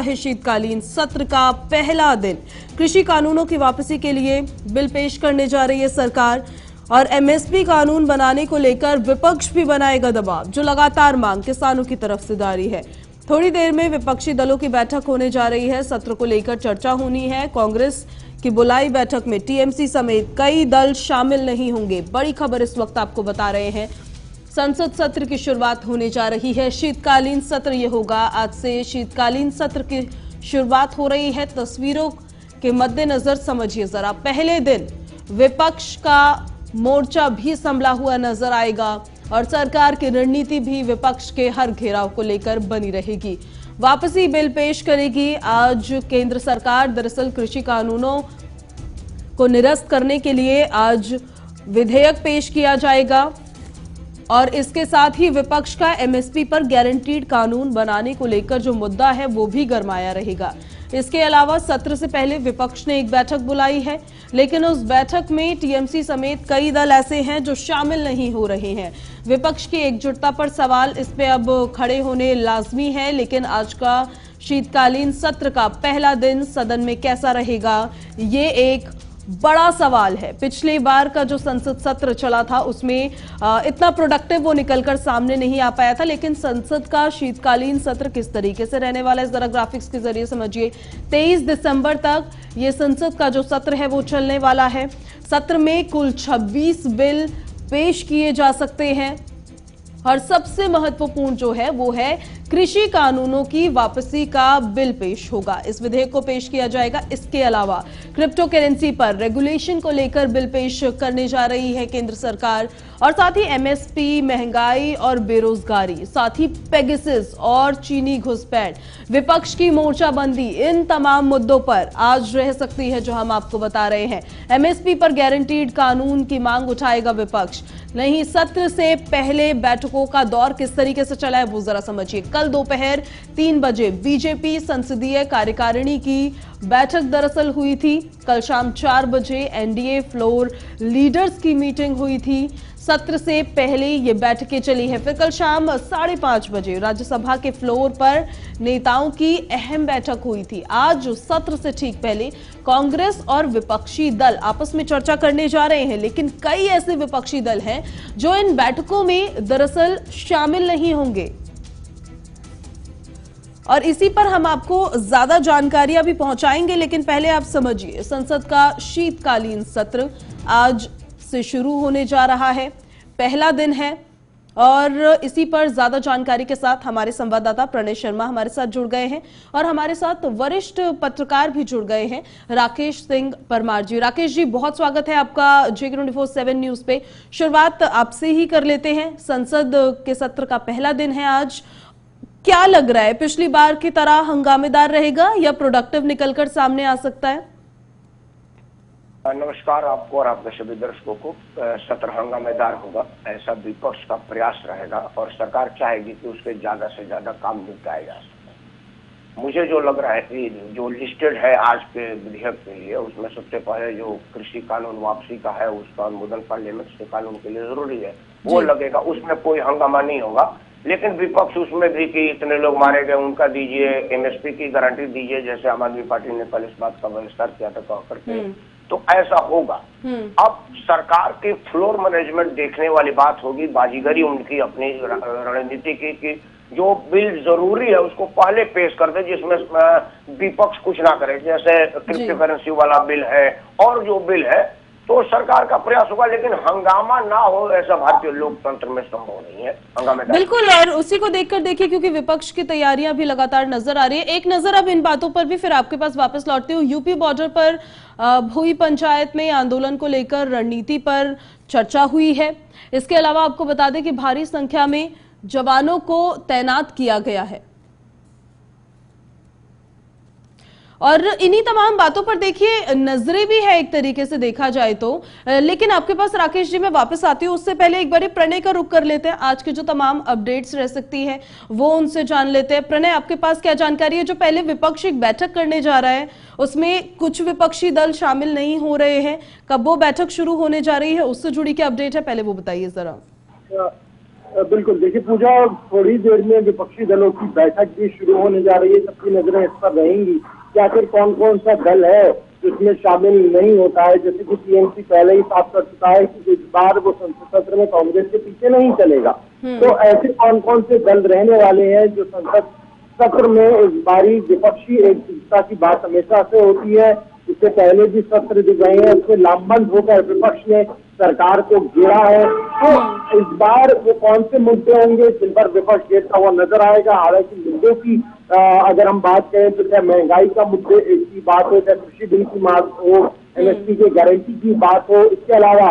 है शीतकालीन सत्र का पहला दिन। कृषि कानूनों की वापसी के लिए बिल पेश करने जा रही है सरकार और एमएसपी कानून बनाने को लेकर विपक्ष भी बनाएगा दबाव, जो लगातार मांग किसानों की तरफ से जारी है। थोड़ी देर में विपक्षी दलों की बैठक होने जा रही है। सत्र को लेकर चर्चा होनी है। कांग्रेस की बुलाई बैठक में टीएमसी समेत कई दल शामिल नहीं होंगे। बड़ी खबर इस वक्त आपको बता रहे हैं। संसद सत्र की शुरुआत होने जा रही है। शीतकालीन सत्र ये होगा। आज से शीतकालीन सत्र की शुरुआत हो रही है। तस्वीरों के मद्देनजर समझिए जरा, पहले दिन विपक्ष का मोर्चा भी संभला हुआ नजर आएगा और सरकार की रणनीति भी विपक्ष के हर घेराव को लेकर बनी रहेगी। वापसी बिल पेश करेगी आज केंद्र सरकार। दरअसल कृषि कानूनों को निरस्त करने के लिए आज विधेयक पेश किया जाएगा और इसके साथ ही विपक्ष का एमएसपी पर गारंटीड कानून बनाने को लेकर जो मुद्दा है वो भी गरमाया रहेगा। इसके अलावा सत्र से पहले विपक्ष ने एक बैठक बुलाई है, लेकिन उस बैठक में टीएमसी समेत कई दल ऐसे हैं जो शामिल नहीं हो रहे हैं। विपक्ष की एकजुटता पर सवाल इस पे अब खड़े होने लाजमी है। लेकिन आज का शीतकालीन सत्र का पहला दिन सदन में कैसा रहेगा, ये एक बड़ा सवाल है। पिछली बार का जो संसद सत्र चला था उसमें इतना प्रोडक्टिव वो निकलकर सामने नहीं आ पाया था, लेकिन संसद का शीतकालीन सत्र किस तरीके से रहने वाला है, जरा ग्राफिक्स के जरिए समझिए। 23 दिसंबर तक ये संसद का जो सत्र है वो चलने वाला है। सत्र में कुल 26 बिल पेश किए जा सकते हैं और सबसे महत्वपूर्ण जो है वो है कृषि कानूनों की वापसी का बिल पेश होगा। इस विधेयक को पेश किया जाएगा। इसके अलावा क्रिप्टो करेंसी पर रेगुलेशन को लेकर बिल पेश करने जा रही है केंद्र सरकार और साथ ही एमएसपी, महंगाई और बेरोजगारी, साथ ही पेगासस और चीनी घुसपैठ, विपक्ष की मोर्चाबंदी, इन तमाम मुद्दों पर आज रह सकती है जो हम आपको बता रहे हैं। एमएसपी पर गारंटीड कानून की मांग उठाएगा विपक्ष। नहीं, सत्र से पहले बैठकों का दौर किस तरीके से चला है वो जरा समझिए। कल दोपहर 3 बजे बीजेपी संसदीय कार्यकारिणी की बैठक दरअसल हुई थी। कल शाम 4 बजे एनडीए फ्लोर लीडर्स की मीटिंग हुई थी। सत्र से पहले ये बैठकें चली है। फिर कल शाम 5:30 बजे राज्यसभा के फ्लोर पर नेताओं की अहम बैठक हुई थी। आज सत्र से ठीक पहले कांग्रेस और विपक्षी दल आपस में चर्चा करने जा रहे हैं, लेकिन कई ऐसे विपक्षी दल हैं जो इन बैठकों में दरअसल शामिल नहीं होंगे और इसी पर हम आपको ज्यादा जानकारियां भी पहुंचाएंगे। लेकिन पहले आप समझिए, संसद का शीतकालीन सत्र आज से शुरू होने जा रहा है, पहला दिन है और इसी पर ज्यादा जानकारी के साथ हमारे संवाददाता प्रणय शर्मा हमारे साथ जुड़ गए हैं और हमारे साथ वरिष्ठ पत्रकार भी जुड़ गए हैं, राकेश सिंह परमार जी। राकेश जी, बहुत स्वागत है आपका J24/7 न्यूज पे। शुरुआत आपसे ही कर लेते हैं। संसद के सत्र का पहला दिन है आज, क्या लग रहा है, पिछली बार की तरह हंगामेदार रहेगा या प्रोडक्टिव निकलकर सामने आ सकता है? नमस्कार आपको और आपके सभी दर्शकों को। सत्र हंगामेदार होगा ऐसा विपक्ष का प्रयास रहेगा और सरकार चाहेगी कि उसके ज्यादा से ज्यादा काम निपटाया जा सके। मुझे जो लग रहा है कि जो लिस्टेड है आज के विधेयक के लिए, उसमें सबसे पहले जो कृषि कानून वापसी का है उसका अनुमोदन पार्लियामेंट के कानून के लिए जरूरी है, वो लगेगा। उसमें कोई हंगामा नहीं होगा, लेकिन विपक्ष उसमें भी कि इतने लोग मारे गए उनका दीजिए, एमएसपी की गारंटी दीजिए, जैसे आम आदमी पार्टी ने कल इस बात का बहिष्कार किया था कह करके, तो ऐसा होगा। अब सरकार की फ्लोर मैनेजमेंट देखने वाली बात होगी, बाजीगरी उनकी अपनी रणनीति की कि जो बिल जरूरी है उसको पहले पेश कर दे जिसमें विपक्ष कुछ ना करे, जैसे क्रिप्टो करेंसी वाला बिल है और जो बिल है, तो सरकार का प्रयास होगा। लेकिन हंगामा ना हो ऐसा भारतीय लोकतंत्र में संभव नहीं है। हंगामे बिल्कुल, और उसी को देखकर देखिए क्योंकि विपक्ष की तैयारियां भी लगातार नजर आ रही है। एक नजर अब इन बातों पर भी फिर आपके पास वापस लौटते हो। यूपी बॉर्डर पर भोई पंचायत में आंदोलन को लेकर रणनीति पर चर्चा हुई है। इसके अलावा आपको बता दें कि भारी संख्या में जवानों को तैनात किया गया है और इन्हीं तमाम बातों पर देखिए नजरें भी है एक तरीके से देखा जाए तो। लेकिन आपके पास राकेश जी मैं वापस आती हूँ, उससे पहले एक बार प्रणय का रुख कर लेते हैं। आज की जो तमाम अपडेट्स रह सकती है वो उनसे जान लेते हैं। प्रणय, आपके पास क्या जानकारी है? जो पहले विपक्ष एक बैठक करने जा रहा है उसमें कुछ विपक्षी दल शामिल नहीं हो रहे हैं, कब वो बैठक शुरू होने जा रही है, उससे जुड़ी क्या अपडेट है, पहले वो बताइए जरा। बिल्कुल, देखिए पूजा, थोड़ी देर में विपक्षी दलों की बैठक भी शुरू होने जा रही है। सबकी नजरें इस पर रहेंगी कि आखिर कौन कौन सा दल है जिसमें शामिल नहीं होता है। जैसे कि टीएमसी पहले ही साफ कर चुका है कि इस बार वो संसद सत्र में कांग्रेस के पीछे नहीं चलेगा। तो ऐसे कौन कौन से दल रहने वाले हैं जो संसद सत्र में इस बारी विपक्षी एकजुटता की बात हमेशा से होती है। इससे पहले भी सत्र जो गए हैं उसमें लामबंद होकर विपक्ष ने सरकार को घेरा है। तो इस बार वो कौन से मुद्दे होंगे जिन पर विपक्ष घेरता हुआ नजर आएगा। हालांकि मुद्दों की अगर हम बात करें तो चाहे महंगाई का मुद्दे की बात हो, चाहे कृषि बिल की मांग हो, एमएसपी के गारंटी की बात हो, इसके अलावा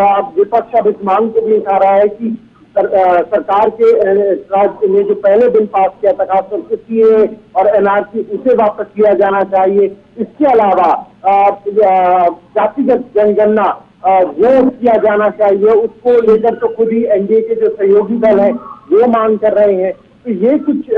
अब विपक्ष अब इस मांग को भी उठा रहा है कि सरकार के राज्य ने जो पहले बिल पास किया था खासतौर से और एनआरसी, उसे वापस लिया जाना चाहिए। इसके अलावा जातिगत जनगणना जो किया जाना चाहिए, उसको लेकर तो खुद ही एनडीए के जो सहयोगी दल हैं वो मांग कर रहे हैं। तो ये कुछ